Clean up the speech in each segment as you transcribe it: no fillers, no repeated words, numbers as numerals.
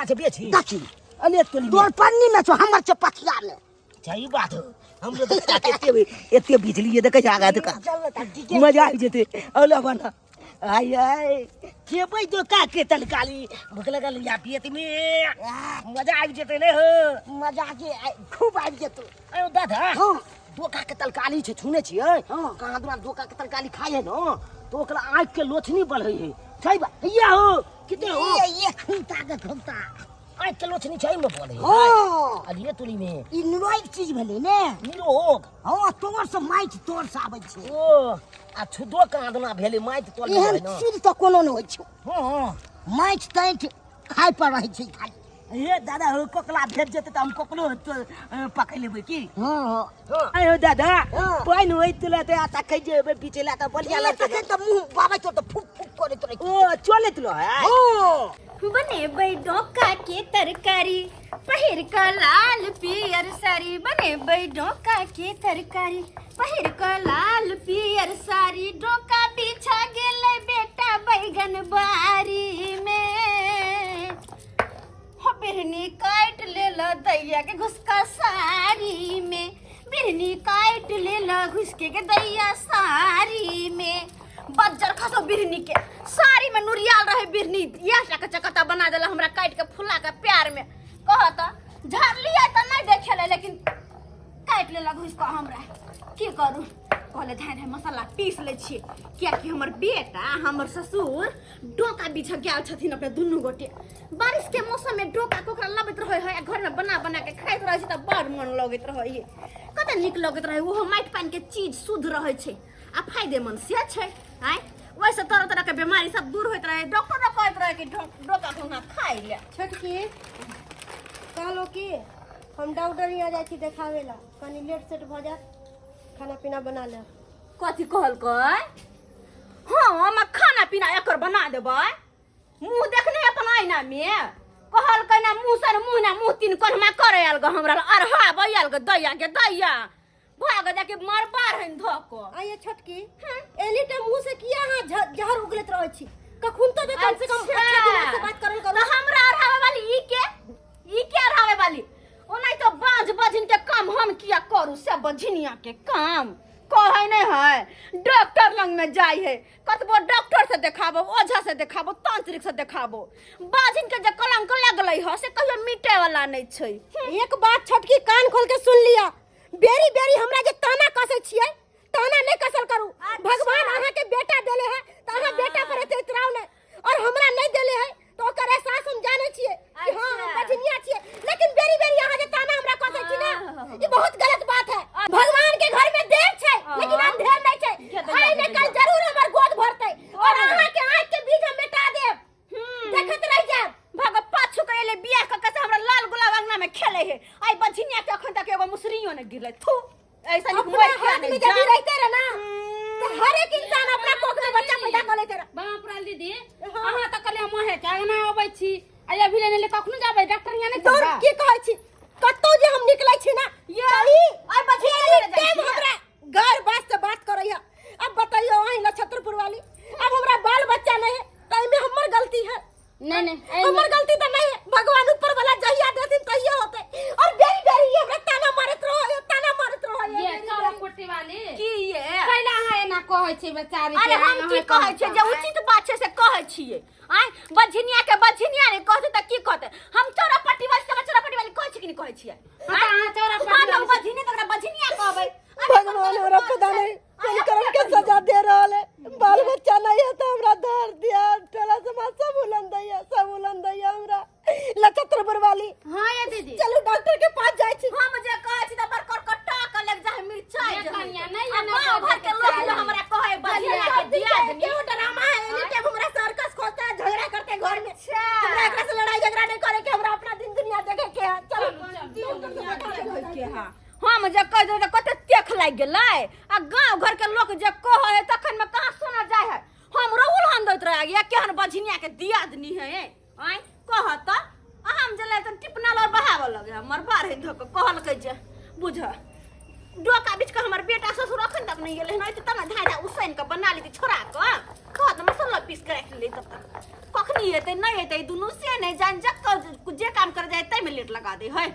अच्छा बेची देखी अने तोर पन्नी में छो हमर छ पथिया ले सही बात है हम लोग एते बिजली ये देखे आगा तो का मजा आ जेते औला बना आई आई के भाई तो का के तलकाली भूख लगल या पियत में मजा आ जेते ने हो मजा के खूब आ जेतो अयो दादा हां दोका के तलकाली छे छुने छियै हां कहां दुना दोका के तलकाली खाय है न तो ओकरा आंख के लोछनी बढ़ै है सही बात हैया हो किते हो ये खूंटा के खूंटा आंख के लोछनी छै में बोले हां अलिए तुली में ई निरोग चीज भेलै ने निरोग हां तोर से माइट तोर से आबै छै ओ आ छुदो कांदना भेले माइट तोल है एहन न चीज तो कोनो न होय छै हां माइट तैठ खाय पर रहै छै खाली ए दादा हो कोकला भेट जेते त हम कोकलो पकड़ लेबै की हां हां आयो दादा हाँ। पाइन होई तले त आता खै जेबै बिचेला त बलिया ये लगते तके त मुंह बाबा तो फुक फुक करे तोरे ओ चले तलो है हां बने बै डोका के तरकारी पहिर का लाल पियर साड़ी बने बै डोका के तरकारी पहिर का लाल पियर साड़ी डोका बिछा गेले बेटा बैगन बारी में हो बिरनी काट लेला दैया के घुसका साड़ी में बिरनी काट लेला घुसके के दैया साड़ी में बज्जर खसो बिरनी के साड़ी में नुरियाल रहे बिरनी ये चकचकता बना देला हमरा काट के फुला के प्यार में कहता झाड़ लिया त नहीं देखेले लेकिन काट लेला घुस को हमरा की करू कहले धान मसाला पीस ले छी किया कि हमर बेटा हमर ससुर डोका बिछ गेल छथिन अपने दुनु गोटे बारिश के मौसम में डोका कोकरा लबैत रहे है घर में बना बना के खाइत रहे त बड़ मन लगैत रहे कते निक लगैत रहे वो माइट पानी के चीज शुद्ध रहे छै आ फायदेमंद से छै आय वैसे तरह तरह के बीमारी सब दूर होइत रहे डॉक्टर ने कहत रहे कि डोका कोना खाइ ले छोटकी कहलो कि हम डॉक्टर यहाँ जाइ छी देखावे ला कनी लेट सेट भ जात खाना पीना बना ले कथी कहलकै हाँ हम खाना पीना एकर बना देबै मुंह देखने अपन आईना में कहलकै ना मुंह तीन कोनमा करे आल ग हमरा अरहा बैल ग दैया के दैया भाग जाके मरबार हन धक आइए छोटकी एनी टाइम मुंह से किया हां जहर उगलत रहै छी कखुन तो कम से कम अच्छा दिमाग से बात करल करो तो हमरा अरहावे वाली ई के अरहावे वाली ओनाइ तो बाज बजिन के काम हम किया करू सब बजिनिया के काम कहै नहीं है डॉक्टर लंग में जाई है कतबो डॉक्टर से देखाबो ओझा से देखाबो तांत्रिक से देखाबो बाजिन के जे कलंक लगलै ह से कहियो मिटे वाला नहीं छै एक बात छोटकी कान खोल के सुन लिया बेरी बेरी हमरा के ताना कसै छियै ताना नहीं कसल करू भगवान अहाँ के बेटा देले है त अहाँ बेटा पर एते इतराव नहीं और हमरा नहीं देले है तो ओकर एहसास हम जाने छियै कि हां हम बजनिया छियै लेकिन बेरी बेरी अहाँ के ताना हमरा कसै छी ना ई बहुत गलत बात है भगवान के घर में देर छै लेकिन अंधेर नहीं छै आइ ने कल जरूर हमर गोद भरतै और अहाँ के आंख के बीज हम मिटा देब देखत रह जाब भग पाछू के ले बियाह क के हमरा लाल गुलाब अंगना में खेले है आई बजिनिया के अखन तक एगो मुसरियो ने गिरले थू ऐसा नहीं मोर के नहीं जदी रहते रह ना तो हर एक इंसान अपना कोख में बच्चा पैदा कर लेते रह बाप रे दीदी अहाँ त कले मोहे के ना आबै छी आ अभी ले कखनो जाबै डॉक्टर यहाँ नहीं तोर की कहै छी कत्तो जे हम निकलै छी ना ये आई बजिनिया ले टाइम हमरा घर बात से बात करैया अब बताइयो अहीं नक्षत्रपुर वाली अब हमरा बाल बच्चा नहीं है ताई में हमर गलती है नहीं हमर गलती तो नहीं है भगवान ऊपर वाला जहिया देथिन तहिया होते और बेरी बेरी ये हमरा ताना मारत रहो ये चौरा कोटी वाली की ये कैला है ना कहै छी बेचारी अरे हम की कहै छै जे उचित बात छै से कहै छियै आय बजिनिया ने कहते त की कहते हम चौरापट्टी वाली कहै छी कि नहीं कहै छियै हां चौरापट्टी हम बजिनी तकरा बजिनिया कहबै भगवान हमरा पता नहीं कौन करम के सजा दे रहल है बाल बच्चा नहीं है तो हमरा दर्द दिया टोला समाज सब उलन दैया हमरा नक्षत्रपुर वाली हां ये दीदी चलो डॉक्टर के पास जाय छी हम जे कहै छी त बरकर कट्टा क लग जाय मिर्चाई ये कन्या नहीं आ गाँव घर के लोग जो हमरा कहै बजिनिया के दिया दनी क्यों ड्रामा है एनी टाइम हमरा सर्कस खोजता है झगड़ा करते घर में हमरा एकरा से लड़ाई झगड़ा नहीं करे के हमरा अपना दिन दुनिया देखे के है चलो के हां हम जे कह दे कते तेख लाग गेलै आ गांव घर के लोग जे कहै है तखन में कहां सुना जाय है हम रोहुल हम दैत रह गया केहन बजिनिया के दिया दनी है आय कहत हम जले त टिपना ल बहाव लगे हमर बार है धक कहल के जे बुझ डोका बीच के हमर बेटा ससुर अखन तक नहीं गेले नहीं त तना धारा उसैन के बना ली छोरा के कहत मसाला पीस के रख ले तब कखनी एतै नहीं एतै दुनू से नहीं जान जक जे काम कर जाए तै में लेट लगा दे है।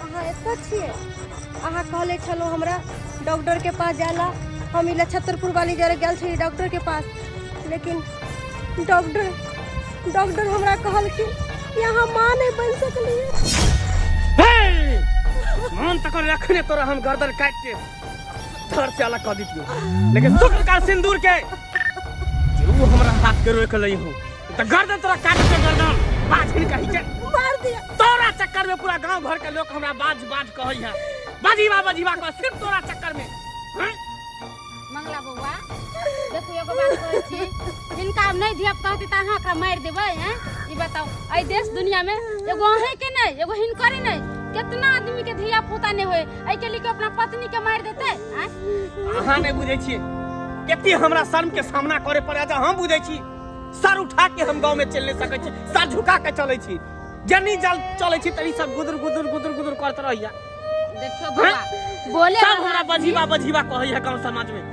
अहाँ एतऽ छियै, अहाँ कहले छलो हमरा डॉक्टर के पास जाला, हम इला छतरपुर वाली जरे गेल छी डॉक्टर के पास, लेकिन डॉक्टर हमरा कहलखिन यहाँ माँ नहीं बन सकली। मान तक रखने तोरा हम गर्दन काट के धर से अलग कर दीजिए, लेकिन शुक्र का सिंदूर के वो हमरा हाथ के रोक लई हूं तो गर्दन तोरा काट के गर्दन बाज के कहि के मार दिया। तोरा चक्कर में पूरा गांव घर के लोग हमरा बाज कहई है, बाजीवा को सिर्फ तोरा चक्कर में। हैं मंगला बउआ देखो एगो बात कहै छी, जिनका नहीं धिया कहती त अहाँ का मार देबै हैं? ई बताओ आई देश दुनिया में एगो अहे के नहीं एगो हिनकरी नहीं, कितना आदमी के धिया पुता नहीं होए, आई के लिए अपना पत्नी के मार देते हैं? अहाँ नहीं बुझे छी केते हमरा शर्म के सामना करे पड़े जा, हम बुझे छी सर उठा के हम गांव में चल नहीं सकै छी, सर झुका के चलै छी, जनी जल चलै छी तनी सब गुदर करत रहिया। देखियो बाबा बोले सब हमरा बजीवा कहई है गांव समाज में।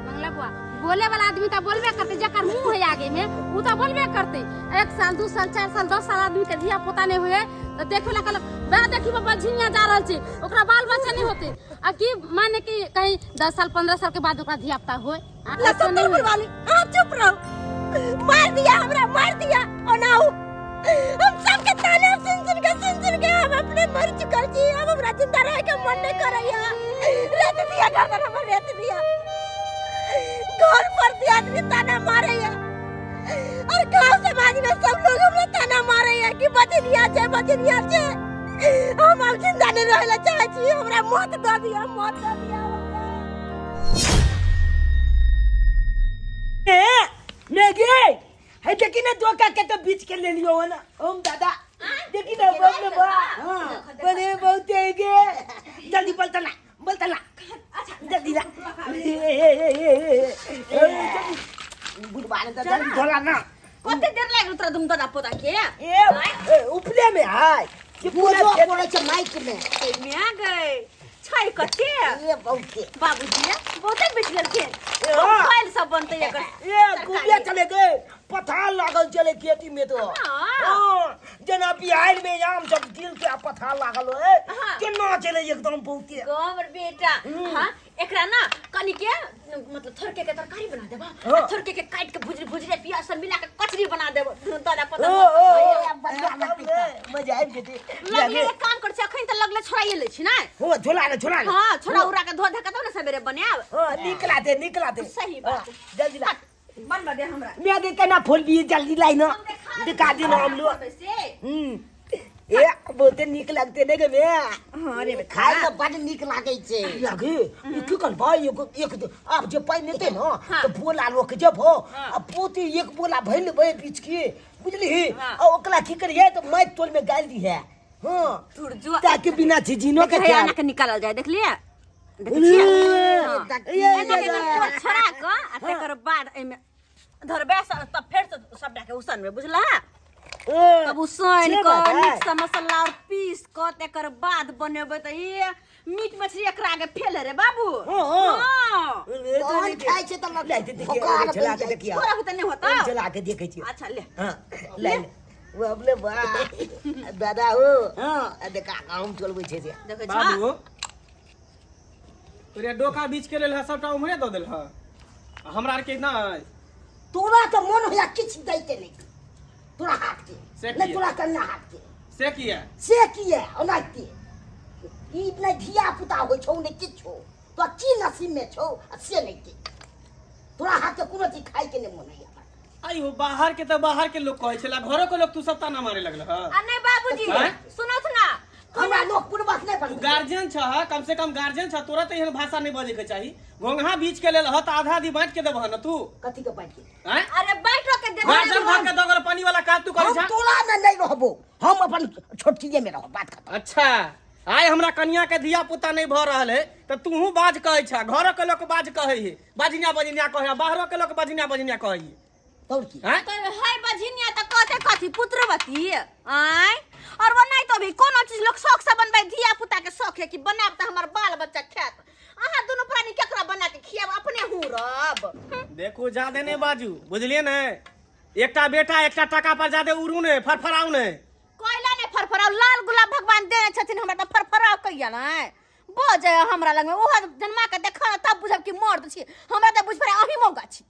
मंगला बुआ बोले वाला आदमी तो बोलबे करते, जकर मुंह है आगे में वो तो बोलबे करते। 1 साल 2 साल 4 साल 10 साल आदमी के धिया पुता नहीं हुए तो देखे ला कल बा देखी बाबा झिंगा जा रहल छी, ओकरा बाल बच्चा नहीं होते, आ की माने कि कहीं 10 साल 15 साल के बाद ओकरा धिया पुता होए। छतरपुर वाली आप चुप रहो, मार दिया हमरा, मार दिया। और ना हम सब के ताने सुन के हम अपने मर चुकल छी, अब हमरा जिंदा रह के मन नहीं करैया। रेत दिया गर्दन हमर, रेत दिया घर पर दिया आदमी ताना मारैया, और गांव समाज में सब लोग हमरा ताना मारैया कि बजनिया छे। हम अब जिंदा नहीं रहला चाहे छी, हमरा मौत दे दिया मेगे है देखी ना धोखा के तो बीच के ले लियो ना ओम दादा, देखी ना बम में बा हां बने बहुत है गे, जल्दी बोलता ना अच्छा जल्दी ना गुडबाने तो जल्दी धोला ना। कते देर लाग तोरा दुम दादा पोता के ए उपले में हाय कि पूरा पड़े छ माइक में में आ गए छाई कते ये बहुते बाबूजी बहुते बिछलल के फाइल सब बनते एकर ये गुबिया चले गए, पथाल लागल चले खेती में तो हां जना बिहार में आम जब दिल के पथाल लागल है केना चले एकदम बहुते गोबर बेटा। हां एकरा ना कनी के मतलब थरके के तरकारी बना देबा, थरके के काट के भुजरी प्याज सब मिला के कचरी बना देबो दादा पता मजा आबि जेते। लगले काम कर छ अखन त लगले छोड़ाइए ले छी ना हो झोला हां छोड़ा उरा के धो धका तब ना सवेरे बनाब। हां निकला दे सही बात जल्दी ला बनवा दे हमरा मैं दे केना फूल भी जल्दी लाई ना दिखा दे ना हम लोग ए बहुते निक लगते ने गे बे। हां रे खाए में बड़ निक लागे छे लागे की कर भाई एक आप जे पाई नेते न तो बोला लोक जब हो अब पोती एक बोला भइल बे बीच के बुझली आ ओकला की करिए तो माइक टोल में गाल दी है। हां तुर जो ताकि बिना चीजिनो के क्या ना के निकालल जाए देख लिया ये छड़ा क आ तेकर बाद एमे धरबे तब फेर से सबटा के उसन में बुझला तब उसन क मिक्स मसाला और पीस क तेकर बाद बनेबे त ये मीट मछली एकरा आगे फेल रे बाबू। हां कौन खाए छे त लग जाए देखिए चला के देखिए तोरा के त नहीं होता चला के देखे छी। अच्छा ले हां ले वो अबले बा दादा हो हां देखा काम चलबै छे से देखै छ बाबू तोरे डोका बीच के लेल सबटा उमरे द देल ह, हमरा आर के ना तोरा तो मन होया किछ दैते नहीं तोरा हाथ के से नहीं किया? तोरा कन्या हाथ के से किया से किए ओनाइते ई नहीं धिया पुता होय छौ नहीं किछ हो तो की नसीब में छौ से नहीं के तोरा हाथ के कोनो चीज खाए के नहीं मन होया। आई हो बाहर के तो बाहर के लोग कहै छला, घरो के लोग तू सब ताना मारे लगल ह। आ नहीं बाबूजी सुनो ना हमरा लोग पूर्वक नहीं तू पड़ गार्जियन छ, कम से कम गार्जियन छ, तोरा त एहन भाषा नहीं बजे के चाही। घोंघा बीच के लेल ह त आधा आधी बांट के देबह न तू। कथि के बात के हैं अरे बैठो के दे गार्जियन भाग के दगल पानी वाला काज तू करे हम छ। तोरा में नहीं रहबो, हम अपन छोटकिए में रहो बात खत्म। अच्छा आय हमरा कन्या के धिया पुता नहीं भ रहल है त तूहू बाज कहै छ, घर के लोग बाज कहै है, बाजिना कहै, बाहरो के लोग बाजिना कहै है। तोर की हैं तो हाय बझिनिया त कहते कथी पुत्रवती आय और वो नहीं तो भी कोनो चीज लोग शौक से बनबै धिया पुता के शौक है कि बनाब त हमर बाल बच्चा खात आहा दोनों प्राणी केकरा बना के खियाब अपने हूं रब। देखो ज्यादा नहीं बाजू बुझलिए ने एकटा बेटा एकटा टका पर ज्यादा उड़ू ने फरफराऊ ने कोयला ने फरफराव लाल गुलाब भगवान देने छथिन हमरा त फरफराव कहिया नै बजे हमरा लग में ओह जन्मा के देखा तब बुझब कि मर्द छी हमरा त बुझ पड़े अभी मौका छी।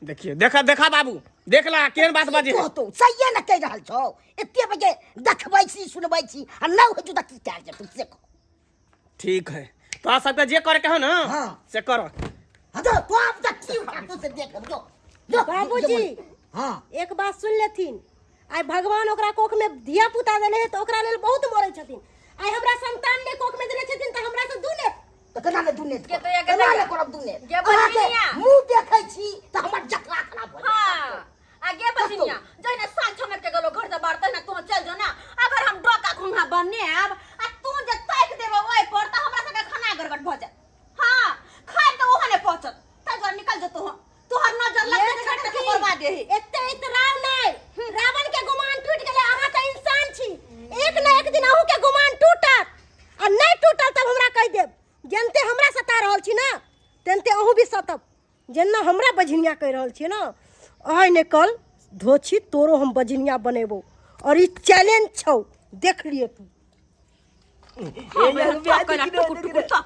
देखिए देखा देखा बाबू देखला केन बात बाजे तो सही न कह रहल छौ एते बजे देखबै छी सुनबै छी आ न हो जुदा की काज तू से को ठीक है तो आप सबके जे करे के हो ना हाँ। से करो। हां तो आप तक की तू से देख जो बाबूजी हां एक बात सुन लेथिन आई भगवान ओकरा कोख में धिया पुता देले है तो ओकरा लेल बहुत मरै छथिन। आई हमरा संतान ने कोख में देले छथिन त हमरा से दुने तो कना ले दुने के तो ये कना ले करब दुने ये बनिया मुंह देखै छी त हमर जकरा खराब हो हां आगे बनिया जने सांझ में के गलो घर से बाहर त ना तू चल जा ना अगर हम डोका घुंघा बनेब आ तू जे ताक देबे ओए पर त हमरा संगे खाना गड़गड़ भ जाय। हां खाए त ओहने पहुंचत त जर निकल जतो तोहर नजर लग के घट के बर्बाद है एते इतराव नहीं रावण के गुमान टूट गेले अहाँ त इंसान छी एक न एक दिन अहू के गुमान टूटत आ नहीं टूटल तब हमरा कह देब जनते हमरा सता रहल छी ना तेनते अहू भी सतब जेना हमरा बझनिया कह रहल छी ना आइ ने कल धोछी तोरो हम बझनिया बनेबो और ई चैलेंज छौ देख लिए तू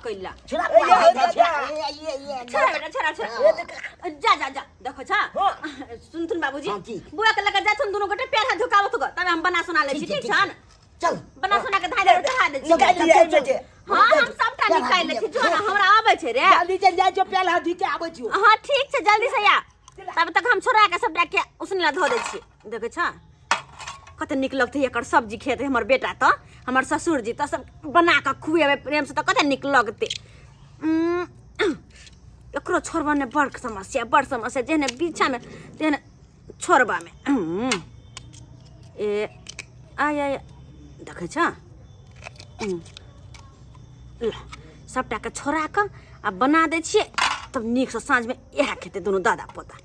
कैला छुरा ये छरा बेटा छरा जा जा जा देखो छा सुन सुन बाबूजी हाँ की? बुआ के लगे जाथुन दोनों गोटे पैर हाथ धुकावत गो तबे हम बना सुना ले छी ठीक छन चल बना सुना के धाय दे चढ़ा दे छी निकाल लिया हां हम सबटा निकाल ले छी जो ना हमरा आवे छै रे जल्दी चल जा जो पेल हाथ के आबै छी हां ठीक छै जल्दी से आ तब तक हम छोरा के सबटा के उसने धो दे छी देखे छा कते निक लगते एकर सब्जी खेते हमर बेटा त हमर ससुर जी त सब बना के खुएबे प्रेम से त कते निक लगते। एकरो छोरबा ने बड़ समस्या जेने पीछा में तेने छोरबा में ए आय आय देखे छ सबटा के छोरा के आ बना दे छिए तब निक से साँझ में यह खेते दोनों दादा पोता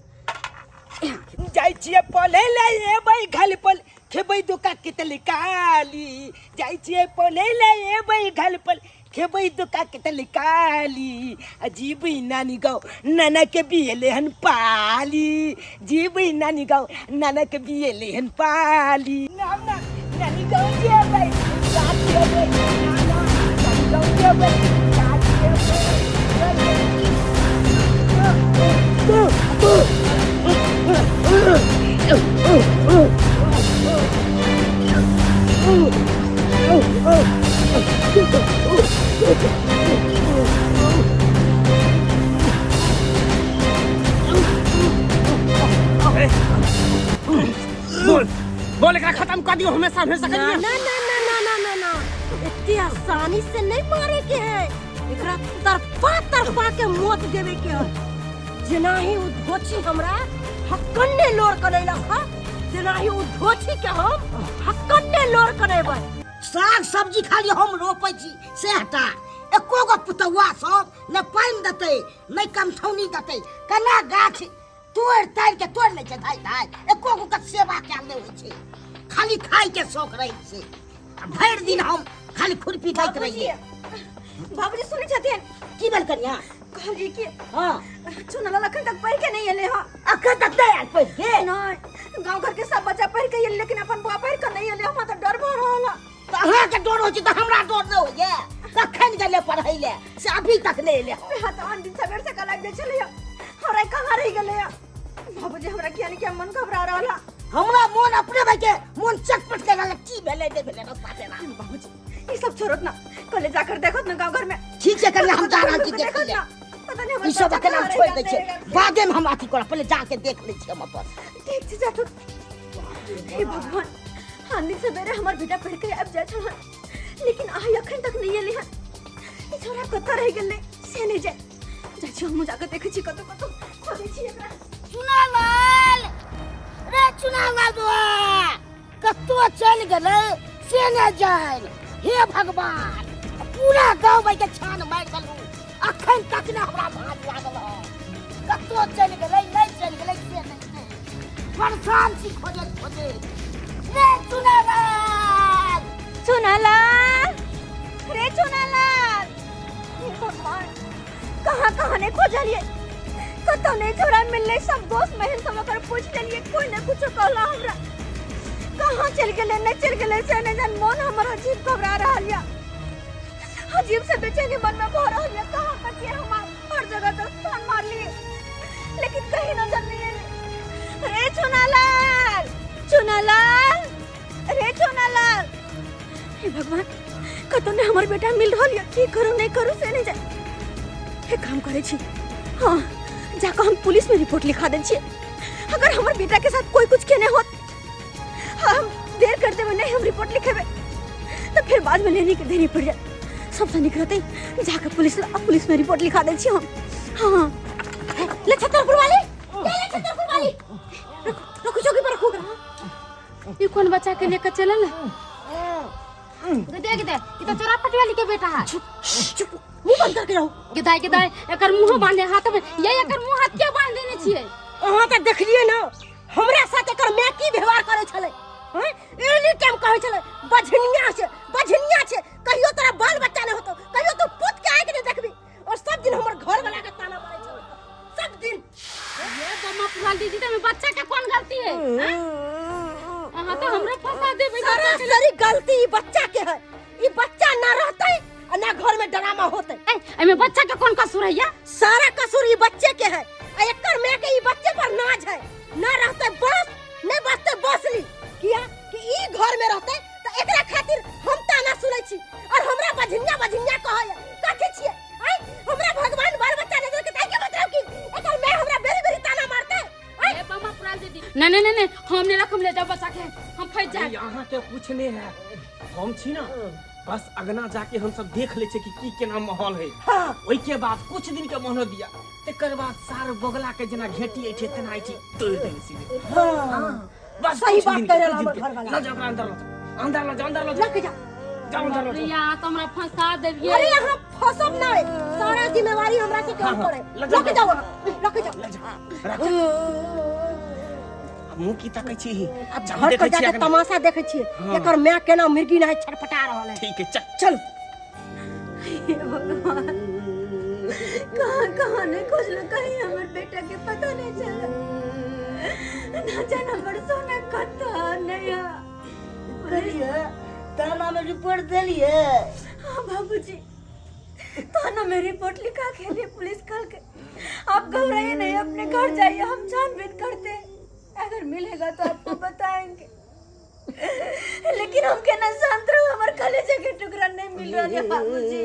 जाई छिए पले ले एबै घल पल खेबै दुका के तलिकाली जाई छिए पले ले एबै घल पल खेबै दुका के तलिकाली अजीब नानी गाँव नाना के बियले हन पाली जीब नानी गाँव नाना के बियले हन पाली नाम ना नानी गाँव जेबै साथ जेबै नानी गाँव जेबै साथ बोल एकरा खत्म कर दियो हमेशा हमेशा ना करिए ना ना ना ना ना ना इतनी आसानी से नहीं मारे के है एकरा तरफा के मौत देवे के है जेना ही उ धोची हमरा हक्कने लोर करेला हा जेना ही उ धोची के हम हक्कने लोर करेबै। साग सब्जी खाली हम रोपै छी से हटा एको गो पुतौआ सब न पानि देतै न कमठौनी देतै कना गाछ तोड़ ताड़ के तोड़ लै छै धाय धाय एको गो के सेवा कयल नहि होइ छै खाली खाय के शौक रहै छै भरि दिन हम खाली खुरपी दैत रहिए। बाबूजी सुनै छथिन की भेल कनिया कहली कि हां चुनला लखन तक पढ़ के नहीं एले हां अखन तक नहीं आयल पढ़ के नहीं गांव घर के सब बच्चा पढ़ के एले लेकिन अपन बुआ पढ़ के नहीं एले हम त डर भर रहल तो अहाँ के डर हो छै त हमरा डर न होइए कखन गेले पढ़ै ले से अभी तक नहीं एले हाथ आन दिन सवेर से कला दे चले हमरा कहां रह गेले बाबूजी हमरा किया नहीं क्या मन घबरा रहला हमरा मन अपने भाई के मन चटपट के गल की भेले नहीं भेले बस बाते ना बाबूजी ये सब छोड़त ना कल जाकर देखत ना गांव घर में ठीक छै कनिया हम जा रहल छी देख ले पता नहीं ई सब के नाम छोड़ दै छै बादे में हम अथी कर पहले जाके देख ले छी हम अपन ठीक छै जातो हे भगवान हां दिन सवेरे हमर बेटा पढ़ के अब जाय छन लेकिन आइ अखन तक नहीं एले हन ई छोरा कत रह गेले से नहीं जाय छी हम जाके देखे छी कतो कतो खोदै छी एकरा चुनालाल रे चुनालाल बुआ कतो चल गेले से न जाय हे भगवान पूरा गांव में के छान मार गलू अखन तक न हमरा भाग लागल हो कतो चल गेले नहीं चल गेले से नहीं परेशान छी खोजे रे चुनालाल चुनालाल रे चुनालाल हे भगवान कहाँ कहाँ नहीं खोजलिए, कतो नहीं छोड़ा मिलने, सब दोस्त महल सब अगर पूछ लेलिए, कोई ने कुछ कहला हमरा। कहाँ चल गेले नहीं चल गेले से नहीं जान, मन हमारा अजीब घबरा रहा लिया, अजीब से बेचैनी मन में भर रहा लिया। कहाँ कचिए हम हर जगह तो फोन मार लिए, लेकिन कहीं नजर नहीं आए। रे चुनालाल, चुनालाल, रे चुनालाल, हे भगवान, कतो ने हमार बेटा मिल रहा लिया, की करूं नहीं करूं से नहीं जाए। एक काम करे छी, हाँ जाकर हम पुलिस में रिपोर्ट लिखा दे छी। अगर हमारे बेटा के साथ कोई कुछ कहने होत, हम देर करते हुए नहीं हम रिपोर्ट लिखेबे, तो फिर बाद में लेने के देनी पड़ जाए। सबसे निकलते जाकर पुलिस में रिपोर्ट लिखा दे छी हम। हाँ ले छतरपुर वाली, ले छतरपुर वाली, रुको चौकी पर रखो। ये कौन बच्चा के लेकर चलल है? देख दे, ये तो चोरापटी वाली के बेटा है। चुप, मुंह बंद करके रहो। गिदाई गिदाई एकर मुंह बांधे हाथ में, ये एकर मुंह हाथ के बांध देने छिए। अहाँ त देखलिए ना हमरा साथ एकर मैं की व्यवहार करे छले, हैं एनी टाइम कहै छले बझनिया छे, कहियो तोरा बाल बच्चा नहीं होतो, कहियो तो पुत के आके नहीं देखबी, और सब दिन हमर घर वाला के ताना मारे छले, सब दिन। ये बम्मा पुराल दीदी तो में बच्चा के कौन गलती है? हां तो हमरा फंसा देबे। सारी गलती ई बच्चा के है, ई बच्चा ना रहते और ना घर में ड्रामा होते। एमे बच्चा के कौन कसूर है? या सारा कसूर ई बच्चे के है, एकर मैं के ई बच्चे पर नाज है। ना रहते बस, नहीं बसते बसली, किया कि ई घर में रहते तो एकरा खातिर हम ताना सुनै छी, और हमरा बझनिया कहै काथे छिए। आई हमरा भगवान बाल बच्चा नजर के ताके मतलब कि एकर मैं हमरा बेरी ताना मारते। ए बम्मा पुराल दीदी, नहीं हम नहीं रखम, ले जाओ बच्चा के, हम फंस जाए। यहाँ के कुछ नहीं है, हम छी ना बस अगना जाके हम सब देख ले छे कि की केना माहौल है। ओई के बाद कुछ दिन के मोहलत दिया, तेकर बाद सार बगला के जना घेटी ऐठे तना ऐठी तोड़ देन सीधे। बस सही बात कह रहल हमर घर वाला। ला जा अंदर ला जा लग जा जाओ अंदर ला या तो हमरा फंसा देबिए। अरे यहाँ फसब ना, सारा जिम्मेवारी हमरा से काम करे। लग जाओ मुंह की तकै छी। अब घर पर जाके तमाशा देखे छिए, एकर मैं केना मिर्गी नहीं छटपटा रहल है। ठीक है चल। हे भगवान, कहाँ नहीं खोजलो, कहीं हमर बेटा के पता नहीं चला, ना जान हमर सोना कता नहीं करिए थाना में रिपोर्ट देलिए। हाँ बाबूजी, थाना में रिपोर्ट लिखा के लिए पुलिस कल के। आप घबराइए नहीं, अपने घर जाइए, हम छानबीन करते हैं, अगर मिलेगा तो आपको बताएंगे। लेकिन हम के ना शांत रहो, हमारे कलेजे के टुकड़ा नहीं मिल रहा है बाबूजी।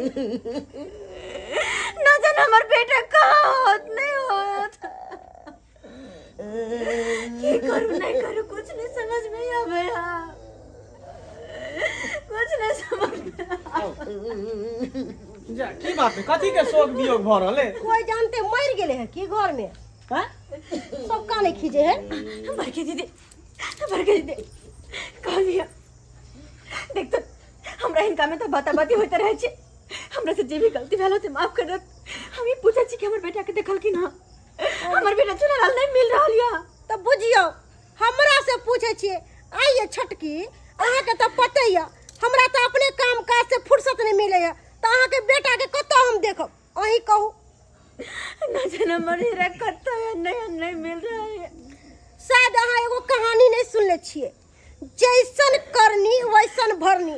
ना जान हमारे बेटा कहाँ होत नहीं होत। ये करूँ नहीं करूँ कुछ नहीं समझ में आवे, कुछ नहीं समझ में जा की बात है, कथी के शोक वियोग भ रहले? कोई जानते मर गेले है की घर में, हां सब का नहीं खींचे है। बरके दीदी कह दिया, देख तो हमरा इनका में तो बाती होते रहे छे, हमरा से जे भी गलती भेल होते माफ कर दे। हम ही पूछे छी कि हमर बेटा के देखल कि ना, हमर बेटा चुनालाल नहीं मिल रहल या। तो बुझियो हमरा से पूछे छी, आइए छटकी अहाँ के तो पते या, हमरा तो अपने काम काज से फुर्सत नहीं मिले है, तो अहाँ के बेटा के कतो हम देखब, अही कहू। ना जाने मरे कतो या नहीं मिल रहा है। शायद अहाँ एगो कहानी नहीं सुनले छिए, जैसन करनी वैसन भरनी।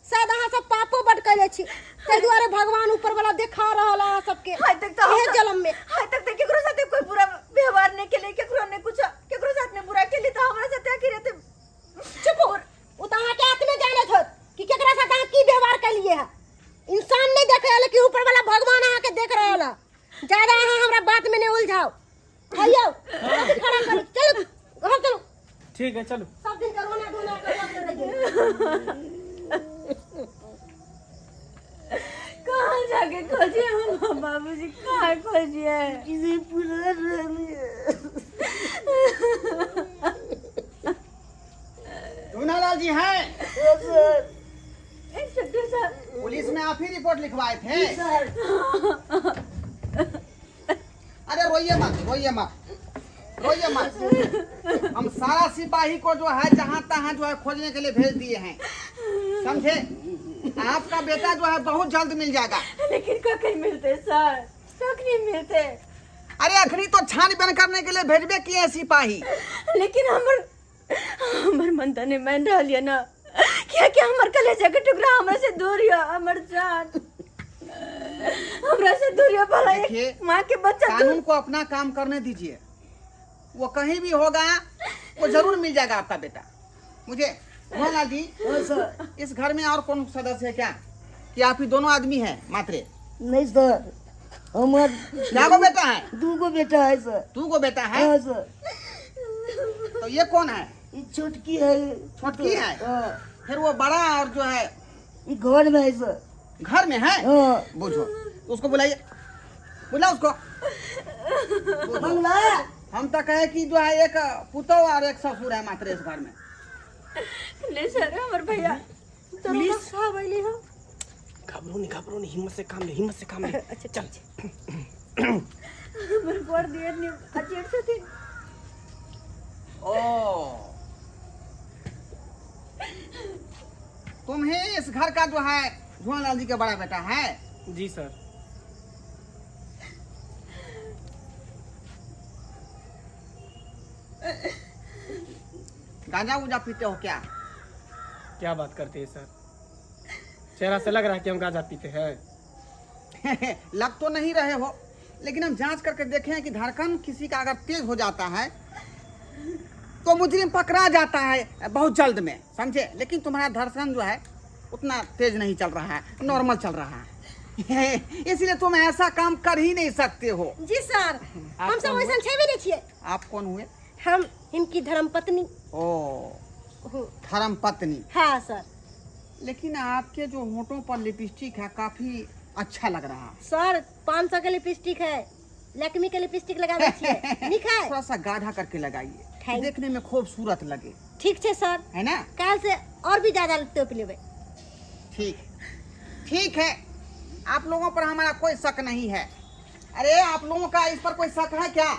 शायद अहाँ सब पापो बड कैले छी, ताहि दुआरे भगवान ऊपर वाला देखा रहल अहाँ सबके हाय तक तो एहे जन्म में। हाय तक तो केकरो साथे कोई बुरा व्यवहार नहीं केले, केकरो ने कुछ केकरो साथ ने बुरा केली, तो हमरा साथे आके रहते। चुप हो, उ त अहाँ के आत्मे जानत होत कि केकरा साथ अहाँ की व्यवहार कैलिए है। इंसान नहीं देखे है, लेकिन ऊपर वाला भगवान अहाँ के देख रहल है। ज्यादा अहाँ हमरा बात में नहीं उलझाओ। आइयो खड़ा करो, चलो घर चलो। ठीक है चलो। सब दिन करोना धोना कर कहाँ जाके खोजे हम बाबूजी, कहाँ खोजिए? किसी पुलिस चुनालाल जी हैं? इंस्पेक्टर साहब, पुलिस में आप ही रिपोर्ट लिखवाए थे? अरे रोइए मत। हम सारा सिपाही को जो है जहाँ तहाँ जो है खोजने के लिए भेज दिए हैं, समझे? आपका बेटा जो है बहुत जल्द मिल जाएगा। लेकिन कहीं मिलते सर, नौकरी मिलते। अरे अखनी तो छानबीन करने के लिए भेजबे किए सिपाही। लेकिन हमर मन तने मान रहलिए ना, क्या हमर कलेजा के टुकड़ा हमरा से दूर या, हमर जान हमरा से दूर या। भला देखिए, एक माँ के बच्चा कानून को अपना काम करने दीजिए। वो कहीं भी होगा वो जरूर मिल जाएगा आपका बेटा। मुझे मोहनलाल जी, इस घर में और कौन सदस्य है क्या, कि आप ही दोनों आदमी हैं मात्र? नहीं सर, हमार क्या गो बेटा है? 2 गो बेटा है सर। 2 गो बेटा है? हाँ सर। तो ये कौन है? ये छोटकी है। छोटकी है? हाँ। फिर वो बड़ा और जो है ये घर में है सर। घर में है? हाँ। बुझो, उसको बुलाइए, बुला उसको। मंगला हम तो कहे कि जो है एक पुतौ और एक ससुर है मात्र इस घर में। ले सर हमर भैया तो पुलिस? खा बैली हो। घबरो नहीं, हिम्मत से काम ले, हिम्मत से काम ले। अच्छा चल हमर गोड़ दिए ने अजेट से थी। ओ, तुम ही इस घर का जो है धुआंलाल जी का बड़ा बेटा है? जी सर। गांजा उजा पीते हो क्या? क्या बात करते हैं सर, चेहरा से लग रहा है कि हम गांजा पीते हैं। लग तो नहीं रहे हो, लेकिन हम जांच करके देखे हैं कि धड़कन किसी का अगर तेज हो जाता है तो मुजरिम पकड़ा जाता है बहुत जल्द में, समझे? लेकिन तुम्हारा धड़कन जो है उतना तेज नहीं चल रहा है, नॉर्मल चल रहा है। इसलिए तुम ऐसा काम कर ही नहीं सकते हो। जी सर, हम सब वैसा छेबे नहीं छिए। आप कौन हुए? हम इनकी धर्मपत्नी। ओ, धर्म पत्नी। हाँ सर। लेकिन आपके जो होठों पर लिपस्टिक है काफी अच्छा लग रहा है। सर 500 के लिपस्टिक है, लैक्मी के लिपस्टिक लगा दै छिए। निक है? थोड़ा सा गाढ़ा करके लगाइए, थैंक- देखने में खूबसूरत लगे, ठीक है सर, है ना? कल से और भी ज्यादा तोप लेबे। ठीक है, आप लोगों पर हमारा कोई शक नहीं है। अरे आप लोगों का इस पर कोई शक है क्या?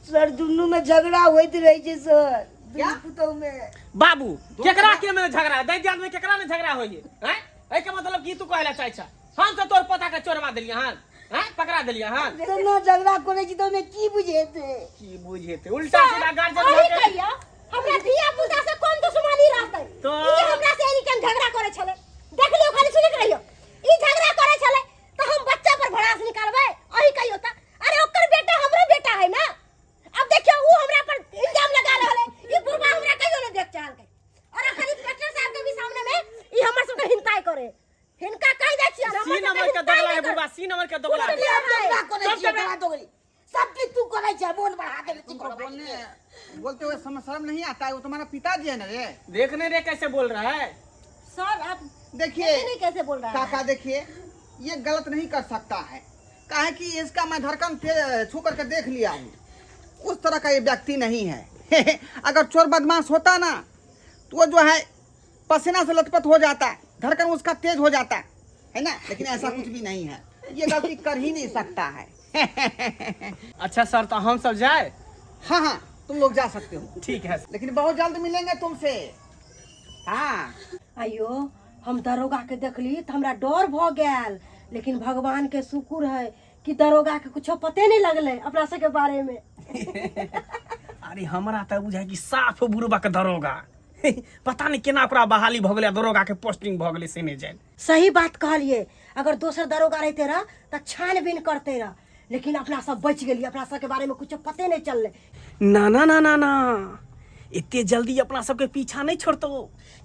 सर दोनों में झगड़ा होते रही है सर। क्या? पुतौ में बाबू केकरा के में झगड़ा, दैत्याल में केकरा में झगड़ा होइए हैं? ए के मतलब की तू कहला चाहे छ? हम तो तोर पता के चोरवा देलिए हन, हैं? पकड़ा देलिए हन। इतना झगड़ा करे छी तो में की बुझेते? की बुझेते उल्टा सीधा गार्जियन अही होके कहियो, हमरा धिया पुता से कौन दुश्मनी रहतै? तो- ई हमरा से एनी कन झगड़ा करे छले, देख लियो, खाली सुनत रहियो। ई झगड़ा करे छले तो हम बच्चा पर भड़ास निकालबै। अही कहियो त, अरे ओकर बेटा हमरो बेटा है ना। अब देखियो वो हमरा पर इल्जाम लगा रहले, ई बुढ़वा हमरा कहियो न देख चाहल के। और अखन इंस्पेक्टर साहब के भी सामने में ई हमर सबके हिनताई करे। हिनका कह दै छी सी नंबर के दोगला है बुढ़वा, सी नंबर के दोगला है। झगड़ा करे छी करा दो गली। सब चीज तू करे छ, बोल बढ़ा के तुमको बोलते हुए शर्म नहीं आता है? वो तुम्हारा पिताजी है ना रे। देखने रे कैसे बोल रहा है। सर आप देखिए नहीं कैसे बोल रहा है? काका, देखिए ये गलत नहीं कर सकता है, काहे कि इसका मैं धड़कन छू करके देख लिया हूँ। उस तरह का ये व्यक्ति नहीं है। अगर चोर बदमाश होता ना तो वो जो है पसीना से लथपथ हो जाता, धड़कन उसका तेज हो जाता है ना, लेकिन ऐसा कुछ भी नहीं है। ये गलती कर ही नहीं सकता है। अच्छा सर, तो हम सब जाए? हाँ, तुम लोग जा सकते हो, ठीक है। लेकिन बहुत जल्द मिलेंगे तुमसे। हाँ, अयो हम दरोगा के देखली तो हमरा डर भ गेल, लेकिन भगवान के शुक्र है कि दरोगा के कुछ पते नहीं लगले अपना सब के बारे में। अरे हमरा त बुझाय कि साफ बुढ़वा के दरोगा। पता नहीं केना ओकरा बहाली भ गेलै, दरोगा के पोस्टिंग भ गेलै से नहीं जान। सही बात कहलिए, अगर दोसर दरोगा रहते रह तो छानबीन करते रह, लेकिन अपना सब बच गेली, अपना सब के बारे में कुछ पते नहीं चलले। ना ना ना ना ना, इतने जल्दी अपना सबके पीछा नहीं छोड़तो,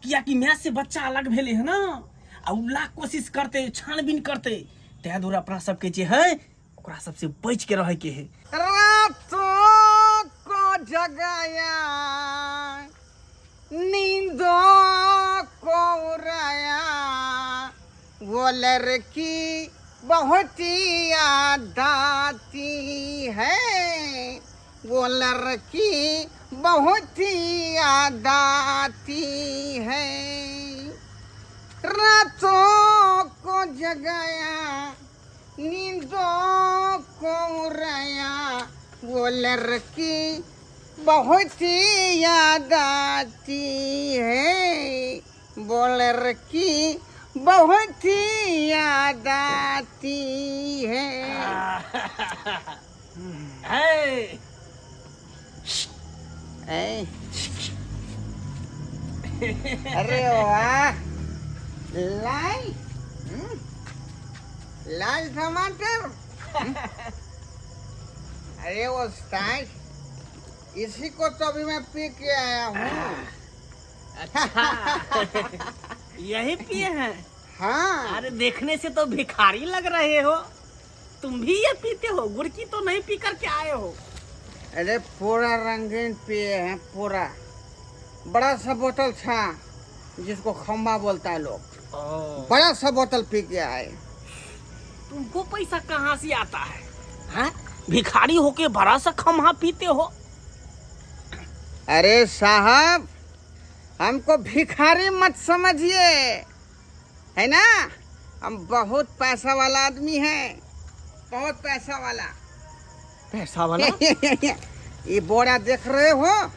किया कि मैच से बच्चा अलग भेले है ना, आ उ लाख कोशिश करते, छानबीन करते, तै दूर अपना सबके जे है ओकरा सबसे बच के रहे के है। रातों को जगाया, नींदों को उड़ाया, वो लड़की बहुत ही याद आती है, वो लड़की बहुत ही याद आती है। रातों को जगाया, नींदों को उड़ाया, वो लड़की बहुत ही याद आती है, वो लड़की बहुत ही याद आती है। है ऐ, अरे वाह, लाल लाल टमाटर। अरे वो उस्ताद, इसी को तो अभी मैं पी के आया हूँ। यही पिए हैं? हाँ, अरे देखने से तो भिखारी लग रहे हो। तुम भी ये पीते हो? गुड़की तो नहीं पी करके आए हो। अरे पूरा रंगीन पिए हैं, पूरा बड़ा सा बोतल था जिसको खम्बा बोलता है लोग, बड़ा सा बोतल पी के आए। तुमको पैसा कहाँ से आता है? हैं? भिखारी होके बड़ा सा खम्हा पीते हो? अरे साहब, हमको भिखारी मत समझिए, है ना। हम बहुत पैसा वाला आदमी हैं, बहुत पैसा वाला। पैसा वाला? ये बोरा देख रहे हो,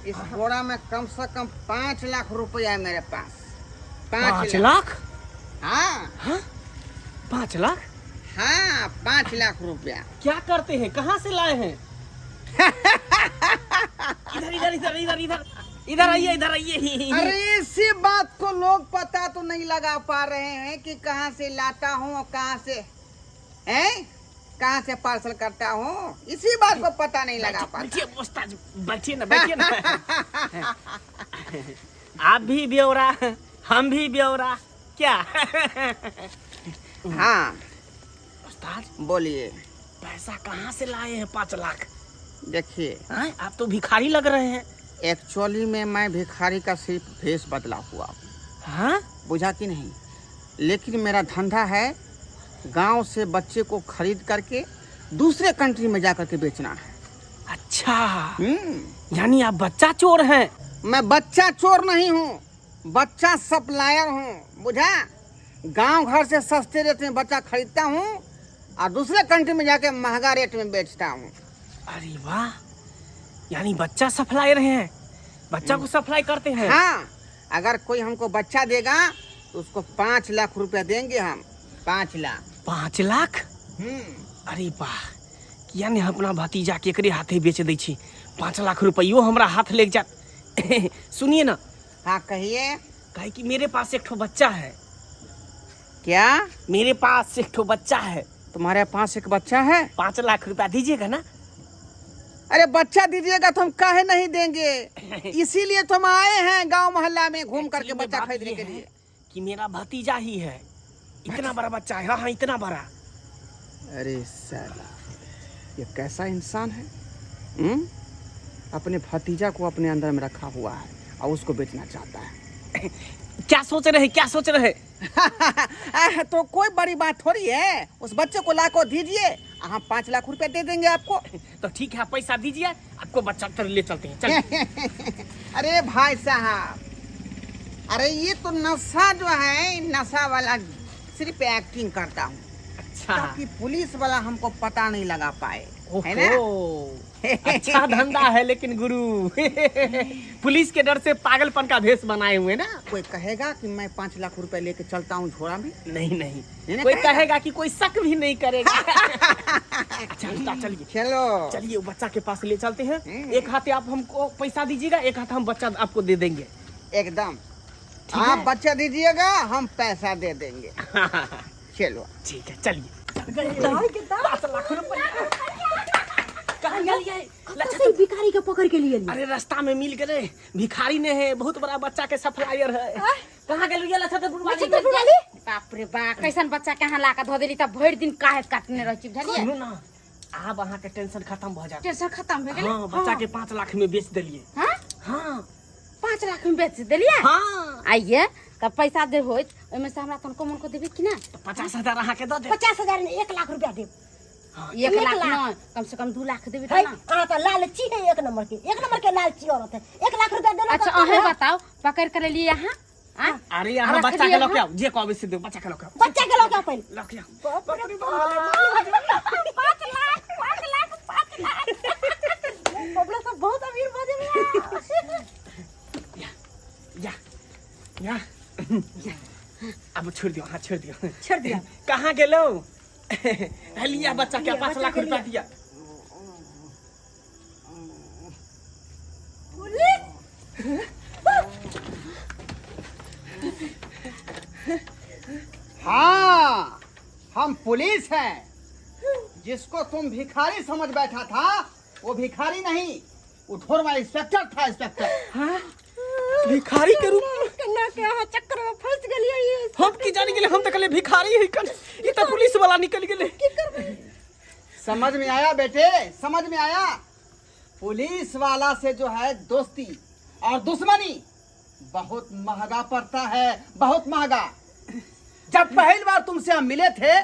इस बोरा में कम से कम 5 लाख रुपया है मेरे पास। 5 लाख? हाँ हाँ? 5 लाख? हाँ, 5 लाख रुपया। क्या करते हैं? कहाँ से लाए हैं? इधर इधर इधर इधर इधर इधर आइए, इधर आइए। अरे इसी बात को लोग पता तो नहीं लगा पा रहे हैं कि कहाँ से लाता हूँ और कहाँ से पार्सल करता हूँ। इसी बात को पता नहीं लगा पाता। बैठिए उस्ताद, बैठिए ना, बैठिए ना। आप भी ब्यौरा, हम भी ब्यौरा, क्या? हाँ, उस्ताद बोलिए। पैसा कहाँ से लाए हैं 5 लाख? देखिए, आप तो भिखारी लग रहे हैं। एक्चुअली में मैं भिखारी का सिर्फ भेष बदला हुआ हूँ। हाँ? बुझा कि नहीं? लेकिन मेरा धंधा है गांव से बच्चे को खरीद करके दूसरे कंट्री में जाकर के बेचना है। अच्छा, यानी आप बच्चा चोर हैं? मैं बच्चा चोर नहीं हूँ, बच्चा सप्लायर हूँ, बुझा। गांव घर से सस्ते रेट में बच्चा खरीदता हूँ और दूसरे कंट्री में जाके महंगा रेट में बेचता हूँ। अरे वाह, यानी बच्चा सप्लायर हैं, बच्चा को सप्लाई करते हैं। हाँ, अगर कोई हमको बच्चा देगा तो उसको 5 लाख रुपया देंगे हम। 5 लाख। 5 लाख? अरे वाह, यानी अपना भतीजा केकरे हाथे बेच दै छी, 5 लाख रुपयो हमरा हाथ लग जात। सुनिए ना। हाँ, कहिए। कहे कि मेरे पास एक ठो बच्चा है। क्या? मेरे पास एक ठो बच्चा है। तुम्हारे पास एक बच्चा है? 5 लाख रुपया दीजिएगा ना? अरे बच्चा दीजिएगा तो हम काहे नहीं देंगे, इसीलिए तो हम आए हैं गांव मोहल्ला में घूम करके बच्चा खरीदने के लिए। कि मेरा भतीजा ही है, इतना बड़ा बच्चा है। हाँ, इतना बड़ा। अरे साला, ये कैसा इंसान है? अपने भतीजा को अपने अंदर में रखा हुआ है और उसको बेचना चाहता है। क्या सोच रहे, क्या सोच रहे? तो कोई बड़ी बात थोड़ी है, उस बच्चे को ला को दीजिए, हम 5 लाख रुपए दे देंगे आपको। तो ठीक है, आप पैसा दीजिए, आपको बच्चा तर ले चलते हैं। चलिए। अरे भाई साहब, अरे ये तो नशा जो है, नशा वाला सिर्फ एक्टिंग करता हूँ, अच्छा, ताकि पुलिस वाला हमको पता नहीं लगा पाए, है ना। अच्छा धंधा है लेकिन गुरु। पुलिस के डर से पागलपन का भेष बनाए हुए ना। कोई कहेगा कि मैं 5 लाख रुपए लेके चलता हूँ झोला में? नहीं नहीं, नहीं कोई कहेगा। कहेगा कि कोई शक भी नहीं करेगा। अच्छा उस्ताद, चलिए चलो चलिए, वो बच्चा के पास ले चलते हैं। एक हाथ आप हमको पैसा दीजिएगा, एक हाथ हम बच्चा आपको दे देंगे। एकदम, आप बच्चा दीजिएगा, हम पैसा दे देंगे। चलो ठीक है, चलिए। 5 लाख रुपए कहाँ गए? कैसे भिखारी के पकड़ के लिए? अरे रास्ता में मिल गए, भिखारी ने है, बहुत बड़ा बच्चा के सप्लायर है। कहाँ गए? बाप रे बाप, कैसन बच्चा कहाँ ला के धो देली, तब भर दिन काहे काटने रह छी, बुझलिए? सुनो ना, आप अहाँ के टेंशन खत्म हो जाए। टेंशन खत्म हो गेलै। हाँ, बच्चा के 5 लाख में बेच दिलिए। हाँ, हाँ 5 लाख में बेच देलिए। हाँ, आइए, तब पैसा दे होइत, ओइमे से हमरा तनको मन को देबे कि ना? 50,000 अहाँ के दो दे। 50,000 में 1 लाख रुपया देब। 1 लाख नहीं, कम से कम 2 लाख देबे है, ना। अहाँ तो लालची है, 1 नंबर के लालची औरत है। 1 लाख रुपया देना। अच्छा, अहे बताओ, पकड़ कर लिए यहाँ? हाँ? अरे यहाँ रख बच्चा दिए के लोग हाँ? आओ, जे कहबे से दो, बच्चा के लोग आओ। बच्चा के लोग अपन लोग आओ। 5 लाख पब्लिक सब बहुत अमीर बजे में। या या अब अब छोड़ दियो, हाँ छोड़ दियो। छोड़ दिया। कहाँ गेलो? लिया बच्चा के 5 लाख रुपया दिया। हाँ, हम पुलिस हैं। जिसको तुम भिखारी समझ बैठा था वो भिखारी नहीं, वो ढोरवा इंस्पेक्टर था, इंस्पेक्टर। हाँ? भिखारी के रूप में कन्या के यहाँ चक्कर में फंस गलिए ये। हम की जाने के लिए हम तो कले भिखारी ही कल, ये तो पुलिस वाला निकल गेले। समझ में आया बेटे, समझ में आया। पुलिस वाला से जो है दोस्ती और दुश्मनी बहुत महंगा पड़ता है, बहुत महंगा। जब पहली बार तुमसे हम मिले थे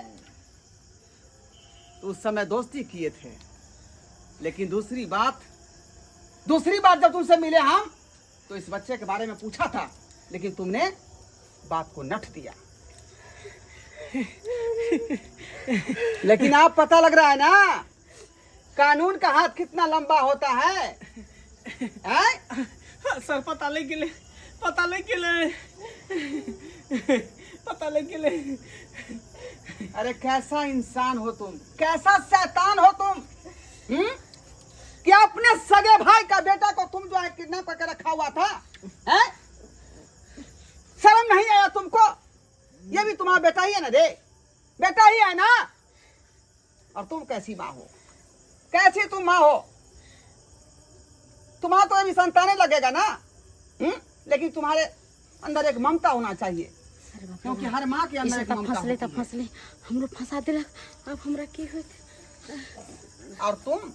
तो उस समय दोस्ती किए थे, लेकिन दूसरी बार जब तुमसे मिले हम तो इस बच्चे के बारे में पूछा था, लेकिन तुमने बात को नठ दिया। लेकिन आप पता लग रहा है ना कानून का हाथ कितना लंबा होता है, हैं? सर पता लग गेले, पता लग गेले, पता लग गेले। अरे कैसा इंसान हो तुम, कैसा शैतान हो तुम, कि अपने सगे भाई का बेटा को तुम जो है किडनैप करके रखा हुआ था, हैं? शर्म नहीं आया तुमको? ये भी तुम्हारा बेटा ही है ना रे, बेटा ही है ना। और तुम कैसी माँ हो, कैसी तुम माँ हो? तुम्हारा तो अभी संताने लगेगा ना, लेकिन तुम्हारे अंदर एक ममता होना चाहिए, क्योंकि हर माँ के अंदर एक ममता होती है। फसले हमरो फंसा दिलक, अब हमरा की होत? और तुम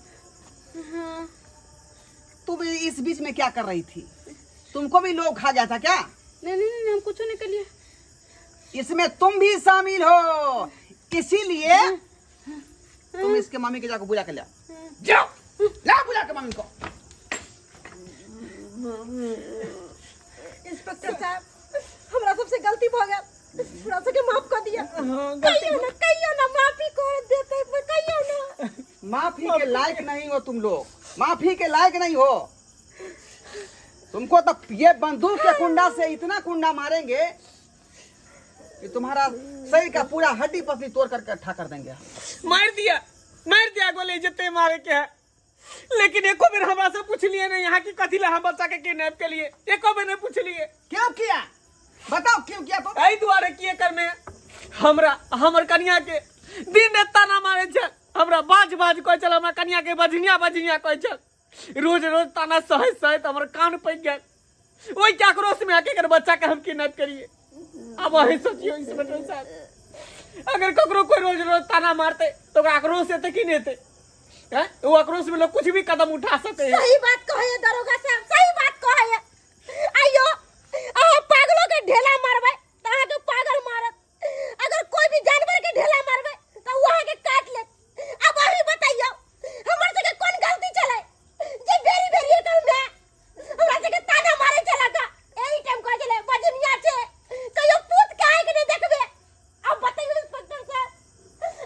इस बीच में क्या कर रही थी? तुमको भी लोग खा गया था क्या? नहीं हम कुछ नहीं करिए। इसमें तुम भी शामिल हो, इसीलिए तुम इसके मम्मी के जाकर बुला कर ले जाओ, ला बुला के मम्मी को। इंस्पेक्टर साहब, हमरा सबसे गलती हो गया, हमरा सबके माफ कर दिया। कहियो ना माफी कर देते, कहियो ना। माफी के लायक नहीं हो तुम लोग, माफी के लायक नहीं हो। तुमको तो ये बंदूक के कुंडा से इतना कुंडा मारेंगे कि तुम्हारा शरीर का पूरा हड्डी पसली तोड़ करके इकट्ठा कर देंगे। मार दिया गोले जते मारे के है। लेकिन एको बेर हमरा से पूछ लिए नहीं यहाँ की कथी ला हम बच्चा के किडनैप के लिए, एको बेर नहीं पूछ लिए। क्यों किया? बताओ क्यों किया? तुम एहि दुआरे किए कर में हमर कन्या के दिन रात ताना मारे छे, हमरा बाज कहै चल, हमरा कन्या के बजनिया कहै चल। रोज ताना सहे हमर कान पक गेल। ओइ क्या क्रोश में आके कर बच्चा के हम किडनैप करिए। अब वही सोचियो इंस्पेक्टर साहब, अगर ककरो कोई रोज ताना मारते तो आक्रोश से की नहीं थे, वो आक्रोश में लोग कुछ भी कदम उठा सकते हैं। सही बात कहे दरोगा साहब, सही बात कहे। आइयो पागलों के ढेला मारबे त अहाँ के पागल मारत, अगर कोई भी जानवर के ढेला मारबे त वहां के काट ले। अब वही बताइयो हमर से के कौन गलती चले जे बेरी बेरी कर में हमरा से के ताना मारे चला का। एही टाइम कह चले बजनिया छे, कहियो पूत काहे के नहीं देखबे। अब बताइयो इंस्पेक्टर साहब,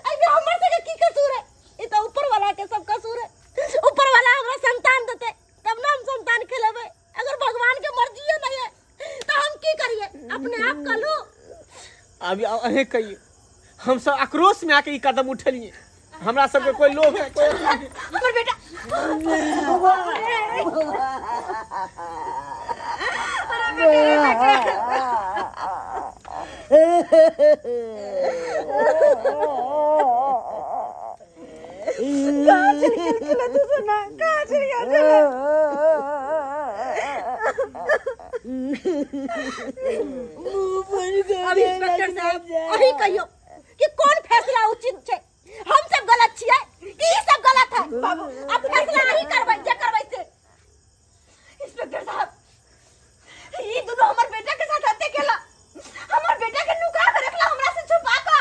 आई में हमर से के की कसूर है? ई तो ऊपर वाला के सब कसूर है। ऊपर वाला हमरा संतान देते तब ना हम संतान खिलावे। अगर भगवान के मर्जी नहीं है तो हम की करिए? अपने आप कर लो। अभी अहे कहिए, हम सब आक्रोश में आके ई कदम उठलिए। हमरा सबके कोई लोभ है, कोई हमर बेटा अभी इंस्पेक्टर साहब अही कहियो कि कौन फैसला उचित छे? हम सब गलत छियै कि ई सब गलत है? बाबू अब फैसला अही करबै जे करबै से। इंस्पेक्टर साहब, ई दोनों हमर बेटा के साथ हत्या केला, हमर बेटा के नुका के रखला, हमरा से छुपा के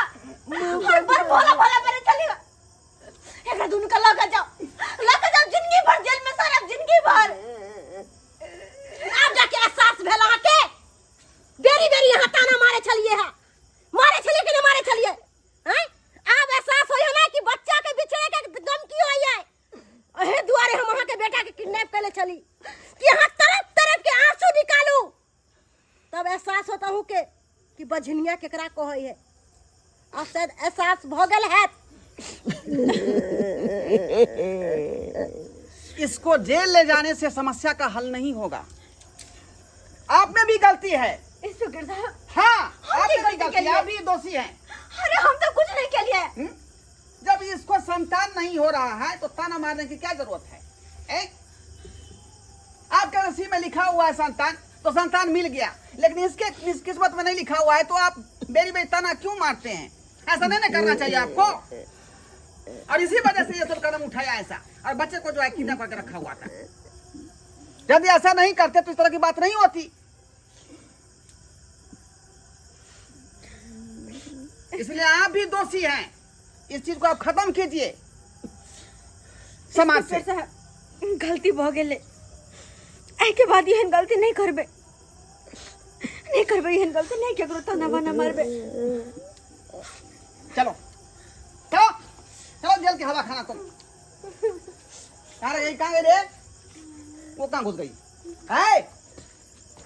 हर बार भोला करे चलेगा। एकरा दोनों का लगा जाओ जिंदगी भर जेल में, सारा जिंदगी भर। अब जाके एहसास भेल अहाँ के? बेरी बेरी यहाँ ताना मारे छलिए है, मारे छलिए कि नहीं मारे छलिए? हैं? अब एहसास होय ना कि बच्चा के बिछड़े के गम की होय है। एहे दुआरे हम अहाँ के बेटा के किडनैप करले छली कि यहाँ तरफ तरफ के आंसू निकालू, तब एहसास होता हूँ कि कि बझनिया केकरा कहै है अब शायद एहसास भ गेल है। इसको जेल ले जाने से समस्या का हल नहीं होगा। आप में भी गलती है। इंस्पेक्टर साहब हाँ, हम आप की में भी गलती गलती है, आप भी दोषी हैं। अरे हम तो कुछ नहीं के लिए। जब इसको संतान नहीं हो रहा है तो ताना मारने की क्या जरूरत है? आपके नसीब में लिखा हुआ है संतान, तो संतान मिल गया, लेकिन इसके किस्मत में नहीं लिखा हुआ है, तो आप बेरी बेरी ताना क्यों मारते हैं? ऐसा नहीं ना करना चाहिए आपको। और इसी वजह से ये सब कदम उठाया ऐसा, और बच्चे को जो है किडनैप करके रखा हुआ था। यदि ऐसा नहीं करते तो इस तरह की बात नहीं होती। इसलिए आप भी दोषी हैं। इस चीज को आप खत्म कीजिए समाज से। इंस्पेक्टर साहब गलती भ गेले, एहि के बाद एहन गलती नहीं करबे, एहन गलती नहीं केकरो ताना बाना मारबे। चलो चलो चलो जेल की हवा खाना तुम। कहाँ रह गई? कहाँ गई रे? वो कहाँ घुस गई है?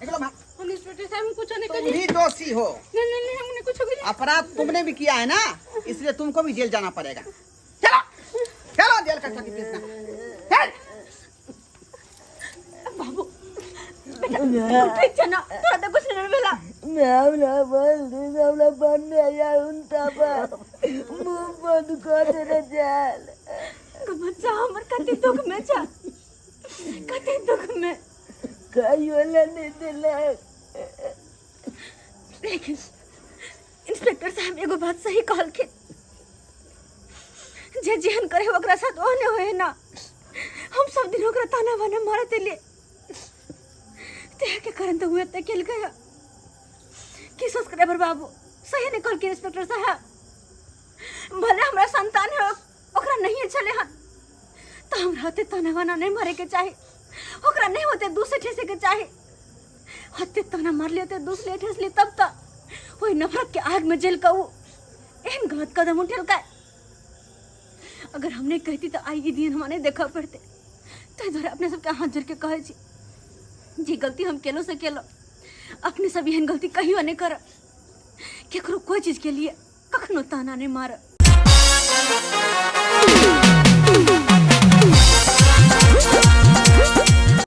निकलो भाग। हम इंस्पेक्टर साहब कुछ नहीं तुम भी दोषी हो। नहीं हमने कुछ भी अपराध तुमने भी किया है ना, इसलिए तुमको भी जेल जाना पड़ेगा। चलो चलो जेल का चक्की पीसना। बाबू बेटा ठीक है ना, तोरा तो कुछ नहीं भेला। हमरा बंद हमरा बंद या उनता पर मुंह बंद कर दे जाल। बच्चा हमर कते दुख में छ, कते दुख में कहियो नहीं दिलक। लेकिन इंस्पेक्टर साहब एगो बात सही कहल के, जे जेहन करे ओकरा साथ ओहने होए ना। हम सब दिन ओकरा ताना बाना मारत लिए, ते के कारण तो हुए ते केल गया। कि सब्सक्राइबर बाबू सही ने कहल के इंस्पेक्टर साहब, भले हमरा संतान है ओकरा नहीं चले हन, तो हमरा होते ताना बाना नहीं मारे के चाहे, ओकरा नहीं होते दूसरे ठेसे के चाहे। होते ताना मार लेते दूसरे ठेस ले, तब तक वही नफरत के आग में जल का वो एहन गलत कदम उठेल का। अगर हमने कहती तो आई दिन हमारे देखा पड़ते। तो इधर अपने सबके हाथ जोड़ के कहे जी गलती हम केलो से केलो, अपने सब एहन गलती कहियो नहीं कर, केकरो कोई चीज के लिए कखनो ताना नहीं मार।